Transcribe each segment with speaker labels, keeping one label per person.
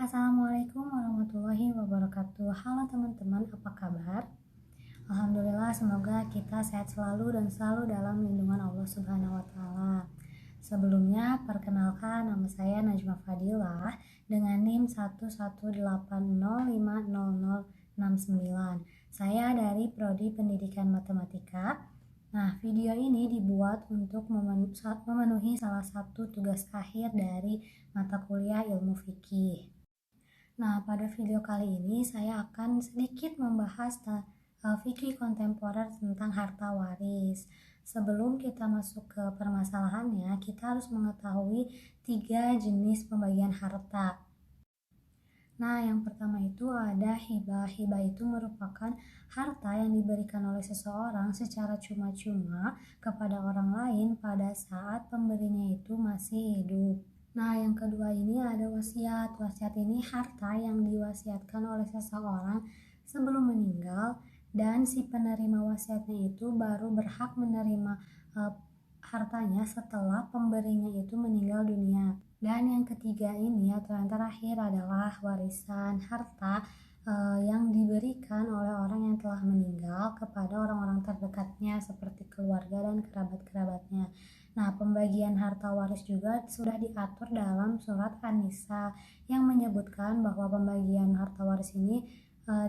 Speaker 1: Assalamualaikum warahmatullahi wabarakatuh. Halo teman-teman, apa kabar? Alhamdulillah, semoga kita sehat selalu dan selalu dalam lindungan Allah Subhanahu wa Ta'ala. Sebelumnya, perkenalkan, nama saya Najma Fadilah dengan NIM 118050069. Saya dari Prodi Pendidikan Matematika. Nah, video ini dibuat untuk memenuhi salah satu tugas akhir dari mata kuliah Ilmu Fikih. Nah, pada video kali ini saya akan sedikit membahas fikih kontemporer tentang harta waris. Sebelum kita masuk ke permasalahannya, kita harus mengetahui 3 jenis pembagian harta. Nah, yang pertama itu ada hibah. Hibah itu merupakan harta yang diberikan oleh seseorang secara cuma-cuma kepada orang lain pada saat pemberinya itu masih hidup. Nah, yang kedua ini ada wasiat. Wasiat ini harta yang diwasiatkan oleh seseorang sebelum meninggal dan si penerima wasiatnya itu baru berhak menerima hartanya setelah pemberinya itu meninggal dunia. Dan yang ketiga ini atau yang terakhir adalah warisan harta yang diberikan oleh orang yang telah meninggal kepada orang-orang terdekatnya seperti keluarga dan kerabat-kerabatnya. Nah, pembagian harta waris juga sudah diatur dalam surat An-Nisa yang menyebutkan bahwa pembagian harta waris ini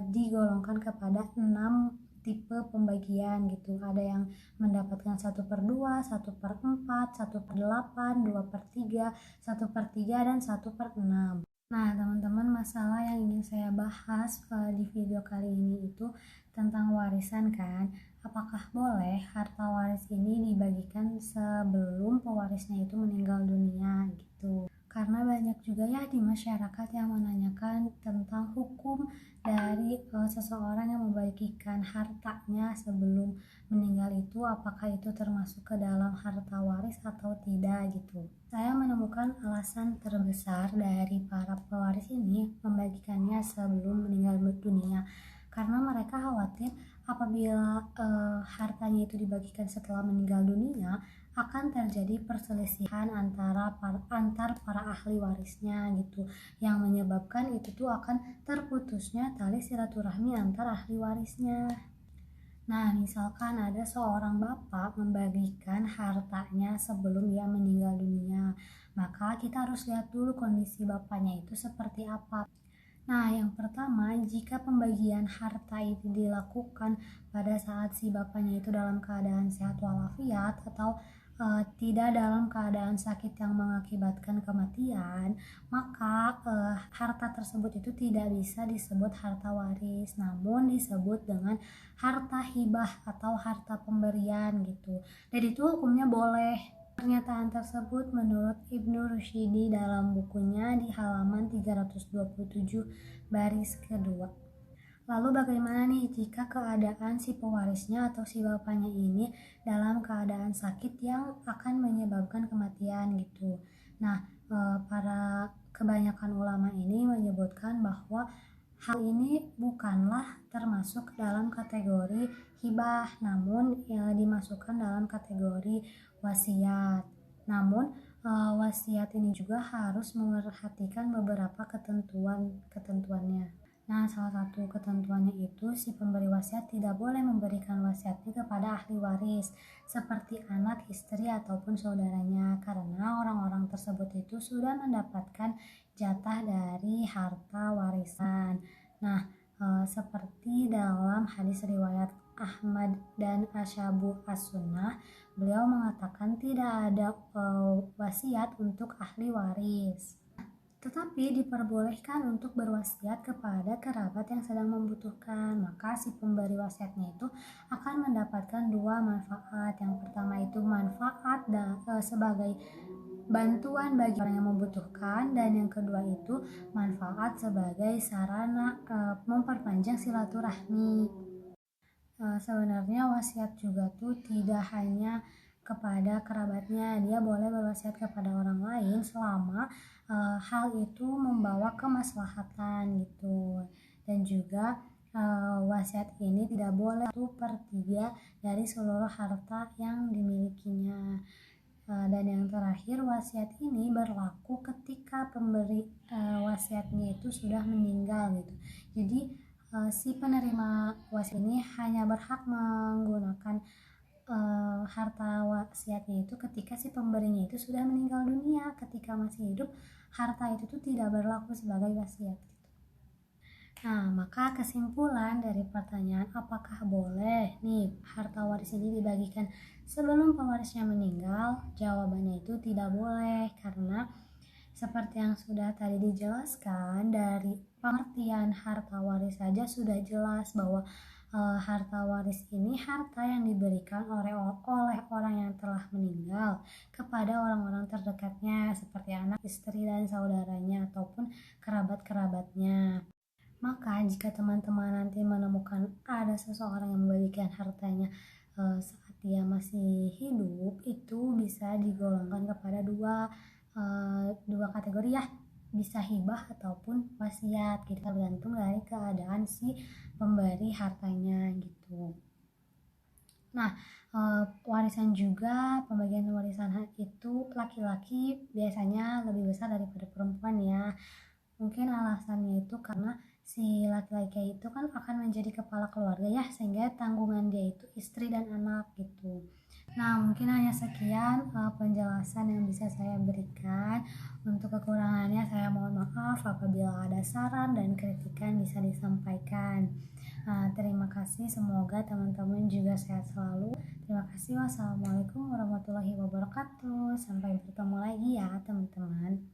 Speaker 1: digolongkan kepada 6 tipe pembagian gitu. Ada yang mendapatkan 1/2, 1/4, 1/8, 2/3, 1/3, dan 1/6. Nah, teman-teman, masalah yang ingin saya bahas di video kali ini itu tentang warisan kan. Apakah boleh harta waris ini dibagikan sebelum pewarisnya itu meninggal dunia gitu? Karena banyak juga ya di masyarakat yang menanyakan tentang hukum dari seseorang yang membagikan hartanya sebelum meninggal itu, apakah itu termasuk ke dalam harta waris atau tidak gitu. Saya menemukan alasan terbesar dari para pewaris ini membagikannya sebelum meninggal dunia karena mereka khawatir apabila hartanya itu dibagikan setelah meninggal dunia akan terjadi perselisihan antar para ahli warisnya gitu, yang menyebabkan itu tuh akan terputusnya tali silaturahmi antar ahli warisnya. Nah, misalkan ada seorang bapak membagikan hartanya sebelum dia meninggal dunia, maka kita harus lihat dulu kondisi bapaknya itu seperti apa. Nah, yang pertama, jika pembagian harta itu dilakukan pada saat si bapaknya itu dalam keadaan sehat walafiat atau tidak dalam keadaan sakit yang mengakibatkan kematian, maka harta tersebut itu tidak bisa disebut harta waris, namun disebut dengan harta hibah atau harta pemberian gitu. Dan itu hukumnya boleh. Pernyataan tersebut menurut Ibnu Rushdi dalam bukunya di halaman 327 baris kedua. Lalu bagaimana nih jika keadaan si pewarisnya atau si bapaknya ini dalam keadaan sakit yang akan menyebabkan kematian gitu. Nah, para kebanyakan ulama ini menyebutkan bahwa hal ini bukanlah termasuk dalam kategori hibah, namun dimasukkan dalam kategori wasiat. Namun wasiat ini juga harus memperhatikan beberapa ketentuannya. Nah, salah satu ketentuannya itu si pemberi wasiat tidak boleh memberikan wasiatnya kepada ahli waris seperti anak, istri, ataupun saudaranya karena orang-orang tersebut itu sudah mendapatkan jatah dari harta warisan. Nah, seperti dalam hadis riwayat Ahmad dan Ashabu As-Sunnah, beliau mengatakan tidak ada wasiat untuk ahli waris. Tetapi diperbolehkan untuk berwasiat kepada kerabat yang sedang membutuhkan. Maka si pemberi wasiatnya itu akan mendapatkan 2 manfaat. Yang pertama itu manfaat sebagai bantuan bagi orang yang membutuhkan, dan yang kedua itu manfaat sebagai sarana memperpanjang silaturahmi. Sebenarnya wasiat juga tuh tidak hanya kepada kerabatnya, dia boleh berwasiat kepada orang lain selama hal itu membawa kemaslahatan gitu. Dan juga wasiat ini tidak boleh 1/3 dari seluruh harta yang dimilikinya. Dan yang terakhir, wasiat ini berlaku ketika pemberi wasiatnya itu sudah meninggal gitu. Jadi si penerima wasiat ini hanya berhak menggunakan harta wasiatnya itu ketika si pemberinya itu sudah meninggal dunia. Ketika masih hidup, harta itu tuh tidak berlaku sebagai wasiat gitu. Nah, maka kesimpulan dari pertanyaan apakah boleh nih harta waris ini dibagikan sebelum pewarisnya meninggal? Jawabannya itu tidak boleh, karena seperti yang sudah tadi dijelaskan, dari pengertian harta waris saja sudah jelas bahwa harta waris ini harta yang diberikan oleh orang yang telah meninggal kepada orang-orang terdekatnya seperti anak, istri, dan saudaranya ataupun kerabat-kerabatnya. Maka jika teman-teman nanti menemukan ada seseorang yang membagikan hartanya saat dia masih hidup, itu bisa digolongkan kepada dua kategori ya, bisa hibah ataupun wasiat gitu, tergantung dari keadaan si pemberi hartanya gitu. Nah, warisan juga, pembagian warisan itu laki-laki biasanya lebih besar daripada perempuan ya. Mungkin alasannya itu karena si laki-laki itu kan akan menjadi kepala keluarga ya, sehingga tanggungan dia itu istri dan anak gitu. Nah, mungkin hanya sekian penjelasan yang bisa saya berikan. Untuk kekurangannya saya mohon maaf apabila ada saran dan kritikan bisa disampaikan. Terima kasih, semoga teman-teman juga sehat selalu. Terima kasih. Wassalamualaikum warahmatullahi wabarakatuh. Sampai bertemu lagi ya teman-teman.